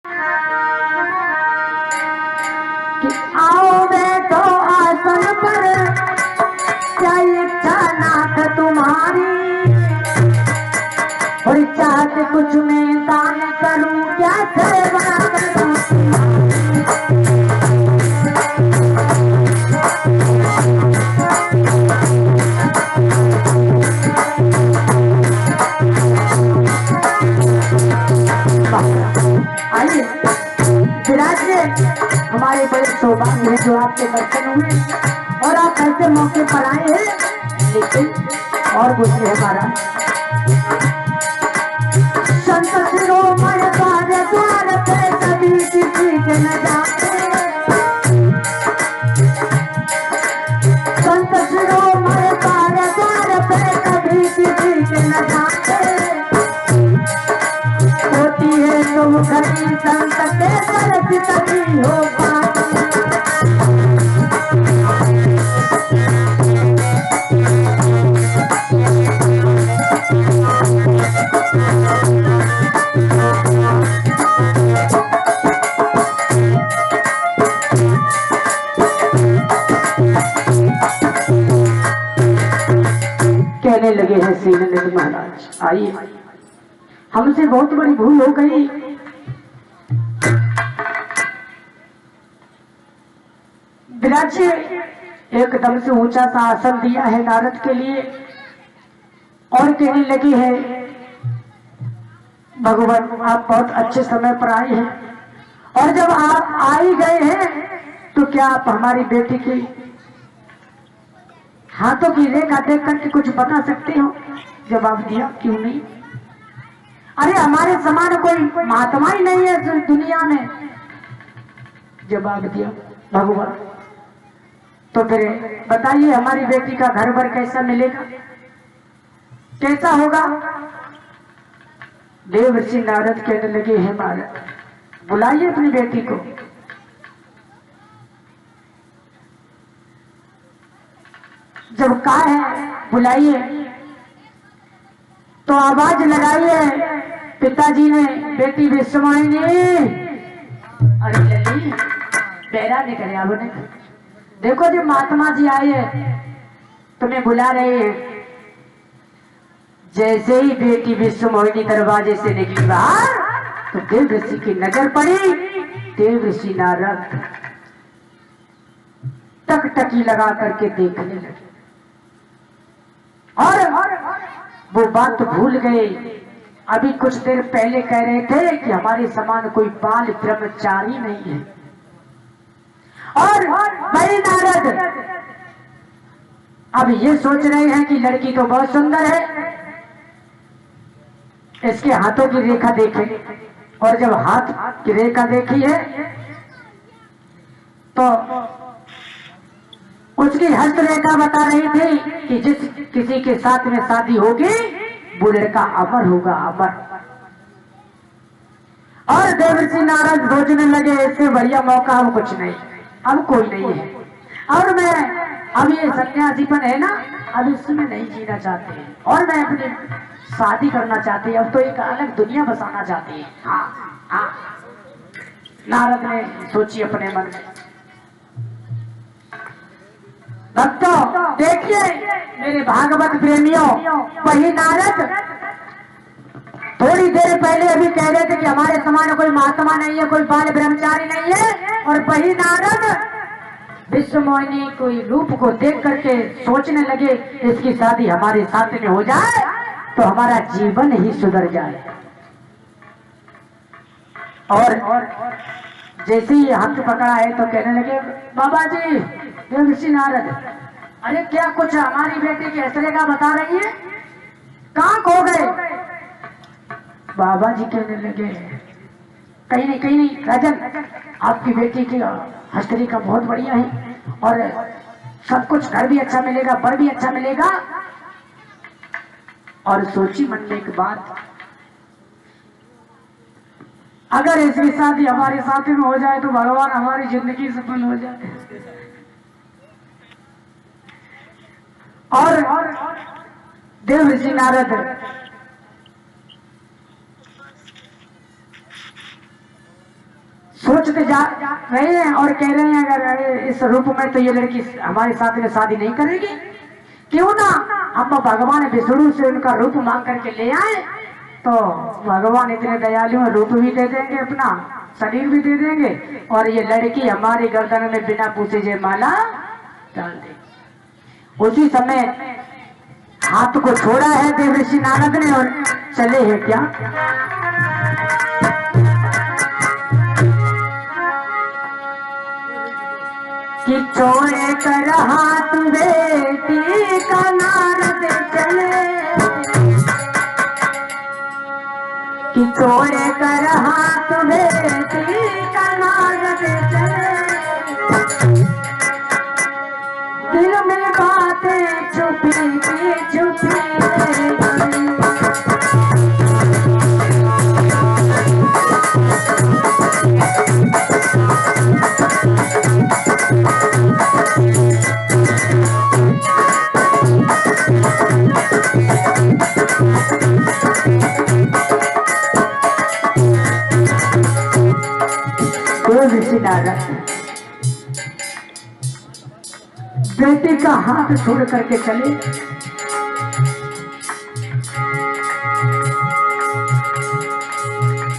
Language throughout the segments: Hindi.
कि आओ बैठो आसन पर, क्या इच्छा नाथ तुम्हारी, और चाहते कुछ में दान करूं, क्या सेवा करूं। आइए विराजिए, हमारे बड़े सौभाग्य है जो आपके दर्शन हुए और आप ऐसे मौके पर आए हैं। लेकिन और कुछ है महाराज, संत शिरोमणि द्वार द्वार पे कभी किसी के न जाते, संत शिरोमणि द्वार द्वार पे कभी किसी के न जाते, होती है तुम घड़ी संत के दर्द तभी हो पाती। कहने लगे हैं श्रीनंद महाराज, आइए हमसे बहुत बड़ी भूल हो गई। विराजिए, एकदम से ऊंचा सा आसन दिया है नारद के लिए और कहने लगे हैं, भगवान आप बहुत अच्छे समय पर आए हैं, और जब आप आ ही गए हैं तो क्या आप हमारी बेटी की हाथों की रेखा देख करके कुछ बता सकते हो? जवाब दिया, क्यों नहीं। अरे हमारे समान कोई महात्मा ही नहीं है इस दुनिया में। जवाब दिया, भगवान तो फिर बताइए हमारी बेटी का घर भर कैसा मिलेगा, कैसा होगा। देवर्षि नारद कहने लगे, हैं महाराज बुलाइए अपनी बेटी को। जब कहा है बुलाइए तो आवाज लगाइए। पिताजी ने बेटी विश्वमोहिनी, अरे लली पैरा नहीं करे आपने, देखो जब महात्मा जी आए तुम्हें बुला रहे हैं। जैसे ही बेटी विश्वमोहिनी दरवाजे से निकली बाहर तो देव ऋषि की नजर पड़ी। देव ऋषि नारद टकटकी लगा करके देखने लगे और वो बात तो भूल गए। अभी कुछ देर पहले कह रहे थे कि हमारे समान कोई बाल ब्रह्मचारी नहीं है। और भाई नारद अब ये सोच रहे हैं कि लड़की तो बहुत सुंदर है, इसके हाथों की रेखा देखें। और जब हाथ की रेखा देखी है तो उसकी हस्तरेखा बता रही थी कि जिस किसी के साथ में शादी होगी वो लड़का अमर होगा, अमर। और देवर्षि नारद सोचने लगे इससे बढ़िया मौका अब कुछ नहीं, अब कोई नहीं है। और मैं अब ये सन्यासीपन है ना, अब इसमें नहीं जीना चाहते हैं और मैं अपनी शादी करना चाहती है। अब तो एक अलग दुनिया बसाना चाहती है। हाँ हाँ, नारद ने सोची अपने मन में। भक्तों देखिए मेरे भागवत प्रेमियों, वही नारद थोड़ी देर पहले अभी कह रहे थे कि हमारे समान कोई महात्मा नहीं है, कोई बाल ब्रह्मचारी नहीं है, और वही नारद विश्वमोहिनी कोई रूप को देख करके सोचने लगे इसकी शादी हमारे साथ में हो जाए तो हमारा जीवन ही सुधर जाए। और जैसे ही हाथ पकड़ा है तो कहने लगे, बाबा जी देवर्षि नारद, अरे क्या कुछ हमारी बेटी की हस्तरेखा बता रही है, कहाँ खो गए। बाबा जी कहने लगे, कहीं नहीं राजन, आपकी बेटी की हस्तरेखा बहुत बढ़िया है और सब कुछ घर भी अच्छा मिलेगा, बर भी अच्छा मिलेगा। और सोची मन में एक बात, अगर इसकी शादी हमारे साथ में हो जाए तो भगवान हमारी जिंदगी सफल हो जाए। और देवर्षि नारद दोस्त जा रहे हैं और कह रहे हैं अगर इस रूप में तो ये लड़की हमारे साथ में शादी नहीं करेगी, क्यों ना हम भगवान विष्णु से उनका रूप मांग करके ले आए, तो भगवान इतने दयालु हैं, रूप भी दे देंगे, अपना शरीर भी दे देंगे, और ये लड़की हमारी गर्दन में बिना पूछे जे माला डाल देगी। उसी समय हाथ को छोड़ा है देवर्षि नारद ने और चले हैं क्या, कि छोड़े कर हाथ बेटी का नारद चले, कि छोड़े कर हाथ बेटी का नारद चले, दिल में बातें छुपी छुपी बेटी का हाथ छोड़ करके चले,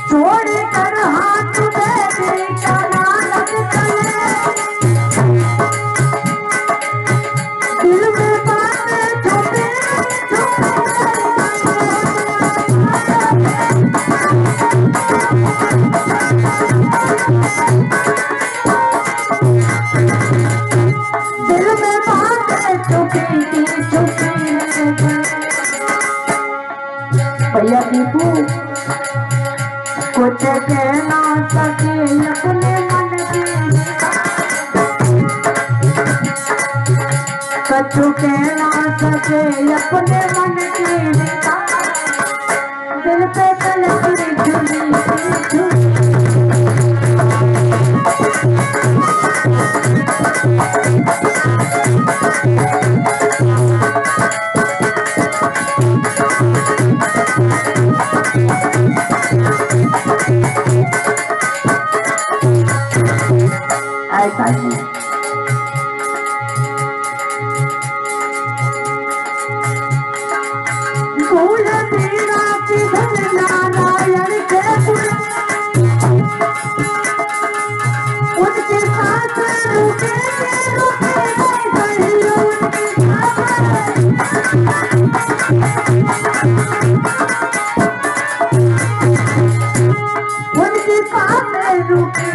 छोड़ कर हाथ बेटी का नारद चले, दिल में बातें छुपी भैया दीपू कुछ कहना सके अपने मन की, कछु कहना सके अपने मन की, दिल पे चलती झुली ऐसा ही भूल दीना की धन नारायण के पुर, उनके साथ रुके उनके साथ रुके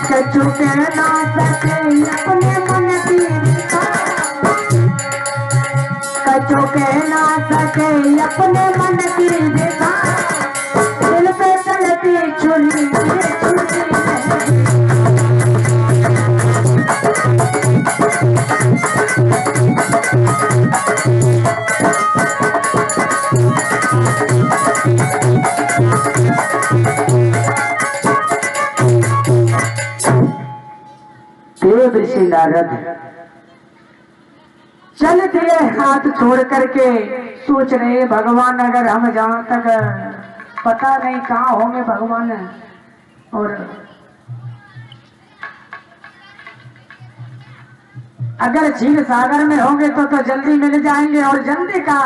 कछु कहना सके अपने मन की, कछु कहना सके अपने मन की देखा, दिल पे चलती छुरी देवर्षि नारद चल दिए हाथ छोड़ करके, सोच रहे भगवान अगर हम जहां तक पता नहीं कहाँ होंगे भगवान, और अगर क्षीर सागर में होंगे तो जल्दी मिल जाएंगे, और जल्दी का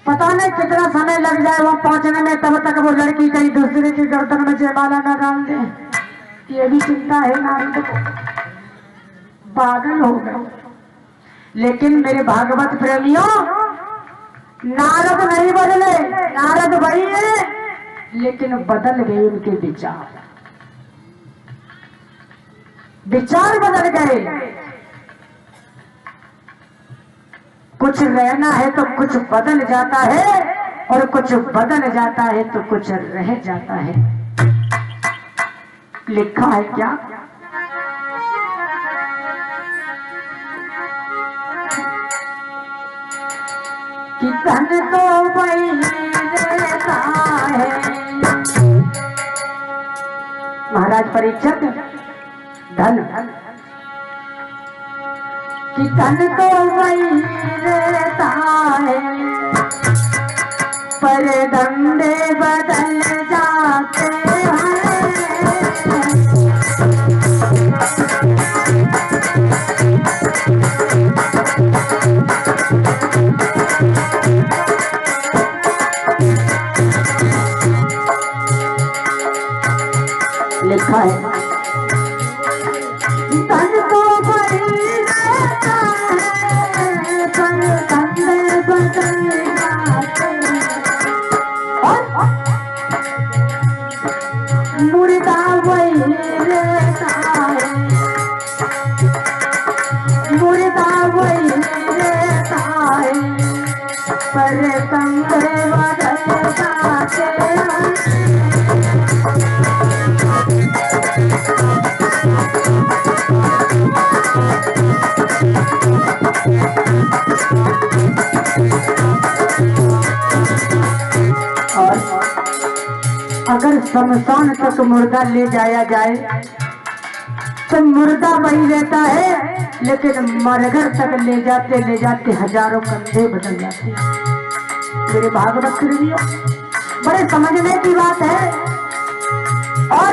पता नहीं कितना समय लग जाए वहां पहुंचने में, तब तक वो लड़की कहीं दूसरे की गर्दन में जयमाला न डाल दे, ये भी चिंता है नारद को, पागल हो गए। लेकिन मेरे भागवत प्रेमियों, नारद नहीं बदले, नारद वही है, लेकिन बदल गए उनके विचार, विचार बदल गए। कुछ रहना है तो कुछ बदल जाता है, और कुछ बदल जाता है तो कुछ रह जाता है। लिखा है क्या, कि धन तो वही देता है, महाराज परीक्षित, धन कि धन तो वही देता है, पर पर धंधे बदल जाते हैं। लिखा है धन तो बड़ी रहता है पर धंधे बदल जाते और मुर्दा वही रहता है, मुर्दा वही रहता है पर धंधे बदल जाते हैं। और अगर शमशान तक मुर्दा ले जाया जाए तो मुर्दा वही रहता है, लेकिन मरघर तक ले जाते हजारों कंधे बदल जाते हैं। मेरे भागवत प्रेमियों, बड़े समझने की बात है। और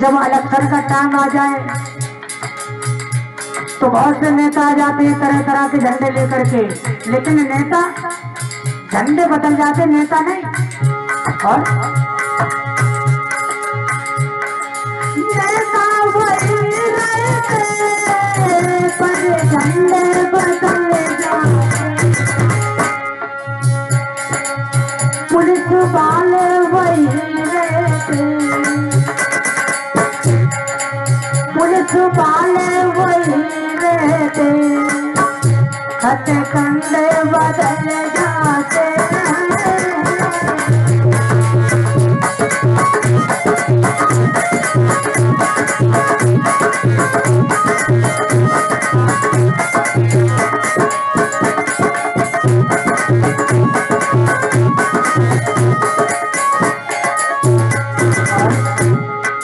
जब इलेक्शन का टाइम आ जाए तो बहुत से नेता आ जाते हैं तरह तरह के झंडे लेकर के, लेकिन नेता झंडे बदल जाते, नेता नहीं। और नेता वही रहते पर झंडे बदल जाते, पुलिस वाले वही रहते, पुलिस वाले वही रहते, हथकंडे बदल जाते हैं।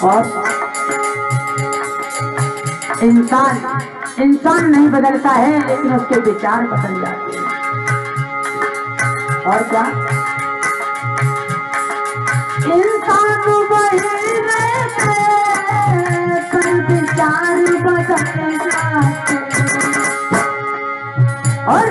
और इंसान नहीं बदलता है, लेकिन उसके विचार बदल जाते हैं। और क्या इंसान वही रहते पर विचार बदल जाते। और